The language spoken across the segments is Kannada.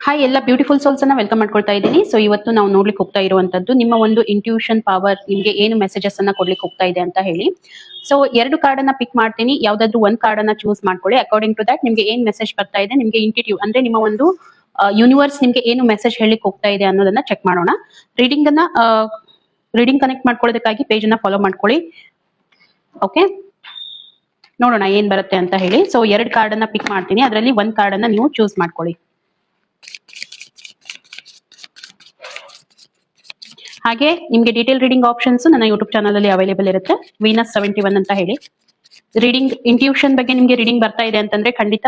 ಹಾಯ್ ಎಲ್ಲ ಬ್ಯೂಟಿಫುಲ್ ಸೋಲ್ಸ್ ಅನ್ನ ವೆಲ್ಕಮ್ ಮಾಡ್ಕೊಳ್ತಾ ಇದ್ದೀನಿ. ಸೊ ಇವತ್ತು ನಾವು ನೋಡ್ಲಿಕ್ಕೆ ಹೋಗ್ತಾ ಇರುವಂತದ್ದು ನಿಮ್ಮ ಒಂದು ಇಂಟ್ಯೂಷನ್ ಪವರ್ ನಿಮ್ಗೆ ಏನು ಮೆಸೇಜಸ್ ಅನ್ನ ಕೊಡ್ಲಿಕ್ಕೆ ಹೋಗ್ತಾ ಇದೆ ಅಂತ ಹೇಳಿ. ಸೊ ಎರಡು ಕಾರ್ಡ್ ಅನ್ನ ಪಿಕ್ ಮಾಡ್ತೀನಿ, ಯಾವ್ದಾದ್ರು ಒಂದ್ ಕಾರ್ಡ್ ಅನ್ನ ಚೂಸ್ ಮಾಡ್ಕೊಳ್ಳಿ. ಅಕಾರ್ಡಿಂಗ್ ಟು ದಟ್ ನಿಮ್ಗೆ ಏನ್ ಮೆಸೇಜ್ ಬರ್ತಾ ಇದೆ, ನಿಮ್ಗೆ ಇಂಟ್ಯೂಟಿವ್ ಅಂದ್ರೆ ನಿಮ್ಮ ಒಂದು ಯೂನಿವರ್ಸ್ ನಿಮ್ಗೆ ಏನು ಮೆಸೇಜ್ ಹೇಳಲಿಕ್ಕೆ ಹೋಗ್ತಾ ಇದೆ ಅನ್ನೋದನ್ನ ಚೆಕ್ ಮಾಡೋಣ. ರೀಡಿಂಗ್ ಕನೆಕ್ಟ್ ಮಾಡ್ಕೊಳ್ಳೋದಕ್ಕಾಗಿ ಪೇಜ್ ಅನ್ನ ಫಾಲೋ ಮಾಡ್ಕೊಳ್ಳಿ. ಓಕೆ, ನೋಡೋಣ ಏನ್ ಬರುತ್ತೆ ಅಂತ ಹೇಳಿ. ಸೊ ಎರಡು ಕಾರ್ಡ್ ಅನ್ನ ಪಿಕ್ ಮಾಡ್ತೀನಿ, ಅದರಲ್ಲಿ ಒಂದ್ ಕಾರ್ಡ್ ಅನ್ನ ನೀವು ಚೂಸ್ ಮಾಡ್ಕೊಳ್ಳಿ. ಹಾಗೆ ನಿಮ್ಗೆ ಡೀಟೇಲ್ ರೀಡಿಂಗ್ ಆಪ್ಷನ್ಸ್ ನನ್ನ ಯೂಟ್ಯೂಬ್ ಚಾನಲ್ ಅಲ್ಲಿ ಅವೈಲೇಬಲ್ ಇರುತ್ತೆ, ವೀನಸ್ 71 ಅಂತ ಹೇಳಿ. ರೀಡಿಂಗ್ ಇಂಟ್ಯೂಷನ್ ಬಗ್ಗೆ ನಿಮ್ಗೆ ರೀಡಿಂಗ್ ಬರ್ತಾ ಇದೆ ಅಂತಂದ್ರೆ ಖಂಡಿತ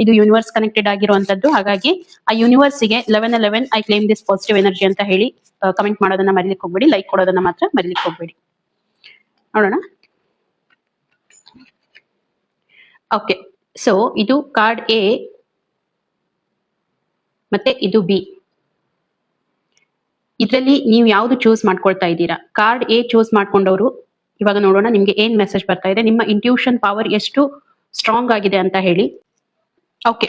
ಇದು ಯೂನಿವರ್ಸ್ ಕನೆಕ್ಟೆಡ್ ಆಗಿರುವಂತದ್ದು. ಹಾಗಾಗಿ ಆ ಯೂನಿವರ್ಸ್ ಗೆ 1111 I claim this positive energy ಅಂತ ಹೇಳಿ ಕಮೆಂಟ್ ಮಾಡೋದನ್ನ ಮರಿಲಿಕ್ಕೆ ಹೋಗ್ಬೇಡಿ, ಲೈಕ್ ಕೊಡೋದನ್ನ ಮಾತ್ರ ಮರಿಲಿಕ್ಕೆ ಹೋಗ್ಬೇಡಿ. ನೋಡೋಣ. ಓಕೆ, ಸೊ ಇದು ಕಾರ್ಡ್ ಎ ಮತ್ತೆ ಇದು ಬಿ. ಇದರಲ್ಲಿ ನೀವು ಯಾವ್ದು ಚೂಸ್ ಮಾಡ್ಕೊಳ್ತಾ ಇದ್ದೀರಾ? ಕಾರ್ಡ್ ಎ ಚೂಸ್ ಮಾಡ್ಕೊಂಡವರು ಇವಾಗ ನೋಡೋಣ ನಿಮ್ಗೆ ಏನ್ ಮೆಸೇಜ್ ಬರ್ತಾ ಇದೆ, ನಿಮ್ಮ ಇಂಟ್ಯೂಷನ್ ಪವರ್ ಎಷ್ಟು ಸ್ಟ್ರಾಂಗ್ ಆಗಿದೆ ಅಂತ ಹೇಳಿ. ಓಕೆ,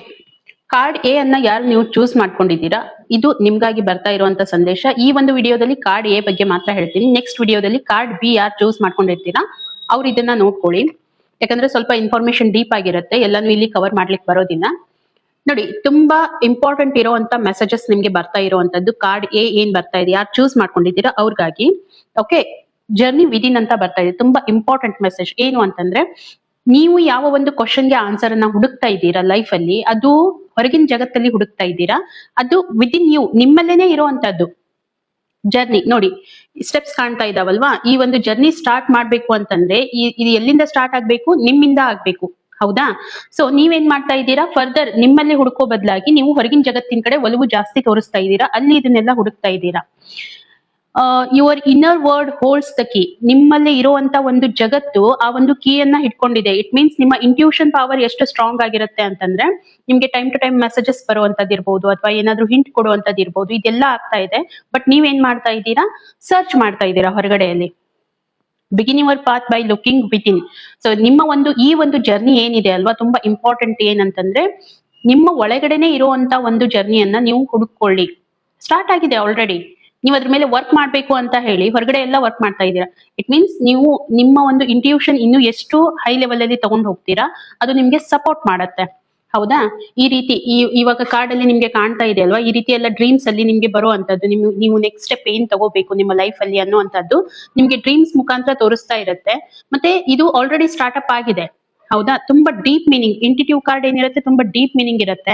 ಕಾರ್ಡ್ ಎ ಅನ್ನ ಯಾರು ನೀವು ಚೂಸ್ ಮಾಡ್ಕೊಂಡಿದ್ದೀರಾ, ಇದು ನಿಮ್ಗಾಗಿ ಬರ್ತಾ ಇರುವಂತ ಸಂದೇಶ. ಈ ಒಂದು ವಿಡಿಯೋದಲ್ಲಿ ಕಾರ್ಡ್ ಎ ಬಗ್ಗೆ ಮಾತ್ರ ಹೇಳ್ತೀನಿ. ನೆಕ್ಸ್ಟ್ ವಿಡಿಯೋದಲ್ಲಿ ಕಾರ್ಡ್ ಬಿ ಯಾರು ಚೂಸ್ ಮಾಡ್ಕೊಂಡಿರ್ತೀರಾ ಅವ್ರು ಇದನ್ನ ನೋಡ್ಕೊಳ್ಳಿ, ಯಾಕಂದ್ರೆ ಸ್ವಲ್ಪ ಇನ್ಫಾರ್ಮೇಶನ್ ಡೀಪ್ ಆಗಿರುತ್ತೆ, ಎಲ್ಲಾನು ಇಲ್ಲಿ ಕವರ್ ಮಾಡ್ಲಿಕ್ಕೆ ಬರೋದಿಲ್ಲ. ನೋಡಿ, ತುಂಬಾ ಇಂಪಾರ್ಟೆಂಟ್ ಇರುವಂತ ಮೆಸೇಜಸ್ ನಿಮ್ಗೆ ಬರ್ತಾ ಇರುವಂತದ್ದು ಕಾರ್ಡ್ ಎ ಏನ್ ಬರ್ತಾ ಇದೆ, ಯಾರು ಚೂಸ್ ಮಾಡ್ಕೊಂಡಿದ್ದೀರಾ ಅವ್ರಿಗಾಗಿ. ಓಕೆ, ಜರ್ನಿ ವಿದಿನ್ ಅಂತ ಬರ್ತಾ ಇದೆ. ತುಂಬಾ ಇಂಪಾರ್ಟೆಂಟ್ ಮೆಸೇಜ್ ಏನು ಅಂತಂದ್ರೆ, ನೀವು ಯಾವ ಒಂದು ಕ್ವಶನ್ಗೆ ಆನ್ಸರ್ ಅನ್ನ ಹುಡುಕ್ತಾ ಇದ್ದೀರಾ ಲೈಫ್ ಅಲ್ಲಿ, ಅದು ಹೊರಗಿನ ಜಗತ್ತಲ್ಲಿ ಹುಡುಕ್ತಾ ಇದ್ದೀರಾ, ಅದು ವಿದಿನ್ ಯು, ನಿಮ್ಮಲ್ಲೇನೆ ಇರುವಂತದ್ದು ಜರ್ನಿ. ನೋಡಿ, ಸ್ಟೆಪ್ಸ್ ಕಾಣ್ತಾ ಇದಾವಲ್ವಾ, ಈ ಒಂದು ಜರ್ನಿ ಸ್ಟಾರ್ಟ್ ಮಾಡ್ಬೇಕು ಅಂತಂದ್ರೆ ಇದು ಎಲ್ಲಿಂದ ಸ್ಟಾರ್ಟ್ ಆಗ್ಬೇಕು, ನಿಮ್ಮಿಂದ ಆಗ್ಬೇಕು. ಹೌದಾ? ಸೊ ನೀವೇನ್ ಮಾಡ್ತಾ ಇದ್ದೀರಾ, ಫರ್ದರ್ ನಿಮ್ಮಲ್ಲಿ ಹುಡುಕೋ ಬದಲಾಗಿ ನೀವು ಹೊರಗಿನ ಜಗತ್ತಿನ ಕಡೆ ಒಲವು ಜಾಸ್ತಿ ತೋರಿಸ್ತಾ ಇದ್ದೀರಾ, ಅಲ್ಲಿ ಇದನ್ನೆಲ್ಲ ಹುಡುಕ್ತಾ ಇದ್ದೀರಾ. Your inner word holds the key. ನಿಮ್ಮಲ್ಲಿ ಇರುವಂತ ಒಂದು ಜಗತ್ತು ಆ ಒಂದು ಕೀಯನ್ನ ಇಟ್ಕೊಂಡಿದೆ. ಇಟ್ ಮೀನ್ಸ್ ನಿಮ್ಮ ಇಂಟ್ಯೂಷನ್ ಪವರ್ ಎಷ್ಟು ಸ್ಟ್ರಾಂಗ್ ಆಗಿರುತ್ತೆ ಅಂತಂದ್ರೆ, ನಿಮ್ಗೆ ಟೈಮ್ ಟು ಟೈಮ್ ಮೆಸೇಜಸ್ ಬರುವಂತದ್ದು ಇರ್ಬೋದು, ಅಥವಾ ಏನಾದ್ರೂ ಹಿಂಟ್ ಕೊಡುವಂತದ್ದು ಇರ್ಬೋದು, ಇದೆಲ್ಲ ಆಗ್ತಾ ಇದೆ. ಬಟ್ ನೀವೇನ್ ಮಾಡ್ತಾ ಇದ್ದೀರಾ, ಸರ್ಚ್ ಮಾಡ್ತಾ ಇದ್ದೀರಾ ಹೊರಗಡೆಯಲ್ಲಿ. Begin your path by looking within. So ನಿಮ್ಮ ಒಂದು ಈ ಒಂದು ಜರ್ನಿ ಏನಿದೆ ಅಲ್ವಾ, ತುಂಬಾ ಇಂಪಾರ್ಟೆಂಟ್. ಏನಂತಂದ್ರೆ, ನಿಮ್ಮ ಒಳಗಡೆನೆ ಇರುವಂತ ಒಂದು ಜರ್ನಿಯನ್ನ ನೀವು ಹುಡುಕೊಳ್ಳಿ. ಸ್ಟಾರ್ಟ್ ಆಗಿದೆ ಆಲ್ರೆಡಿ, ನೀವು ಅದ್ರ ಮೇಲೆ ವರ್ಕ್ ಮಾಡ್ಬೇಕು ಅಂತ ಹೇಳಿ ಹೊರಗಡೆ ಎಲ್ಲ ವರ್ಕ್ ಮಾಡ್ತಾ ಇದ್ದೀರಾ. ಇಟ್ ಮೀನ್ಸ್ ನೀವು ನಿಮ್ಮ ಒಂದು ಇಂಟ್ಯೂಷನ್ ಇನ್ನು ಎಷ್ಟು ಹೈ ಲೆವೆಲ್ ಅಲ್ಲಿ ತಗೊಂಡು ಹೋಗ್ತೀರಾ, ಅದು ನಿಮ್ಗೆ ಸಪೋರ್ಟ್ ಮಾಡತ್ತೆ. ಹೌದಾ? ಈ ರೀತಿ ಇವಾಗ ಕಾರ್ಡ್ ಅಲ್ಲಿ ನಿಮ್ಗೆ ಕಾಣ್ತಾ ಇದೆ ಅಲ್ವಾ, ಈ ರೀತಿ ಎಲ್ಲ ಡ್ರೀಮ್ಸ್ ಅಲ್ಲಿ ನಿಮ್ಗೆ ಬರುವಂತದ್ದು, ನೀವು ನೆಕ್ಸ್ಟ್ ಸ್ಟೆಪ್ ಏನ್ ತಗೋಬೇಕು ನಿಮ್ಮ ಲೈಫ್ ಅಲ್ಲಿ ಅನ್ನುವಂಥದ್ದು ನಿಮ್ಗೆ ಡ್ರೀಮ್ಸ್ ಮುಖಾಂತರ ತೋರಿಸ್ತಾ ಇರುತ್ತೆ. ಮತ್ತೆ ಇದು ಆಲ್ರೆಡಿ ಸ್ಟಾರ್ಟ್ಅಪ್ ಆಗಿದೆ. ಹೌದಾ? ತುಂಬಾ ಡೀಪ್ ಮೀನಿಂಗ್, ಇಂಟ್ಯೂಟಿವ್ ಕಾರ್ಡ್ ಏನಿರುತ್ತೆ ತುಂಬಾ ಡೀಪ್ ಮೀನಿಂಗ್ ಇರುತ್ತೆ.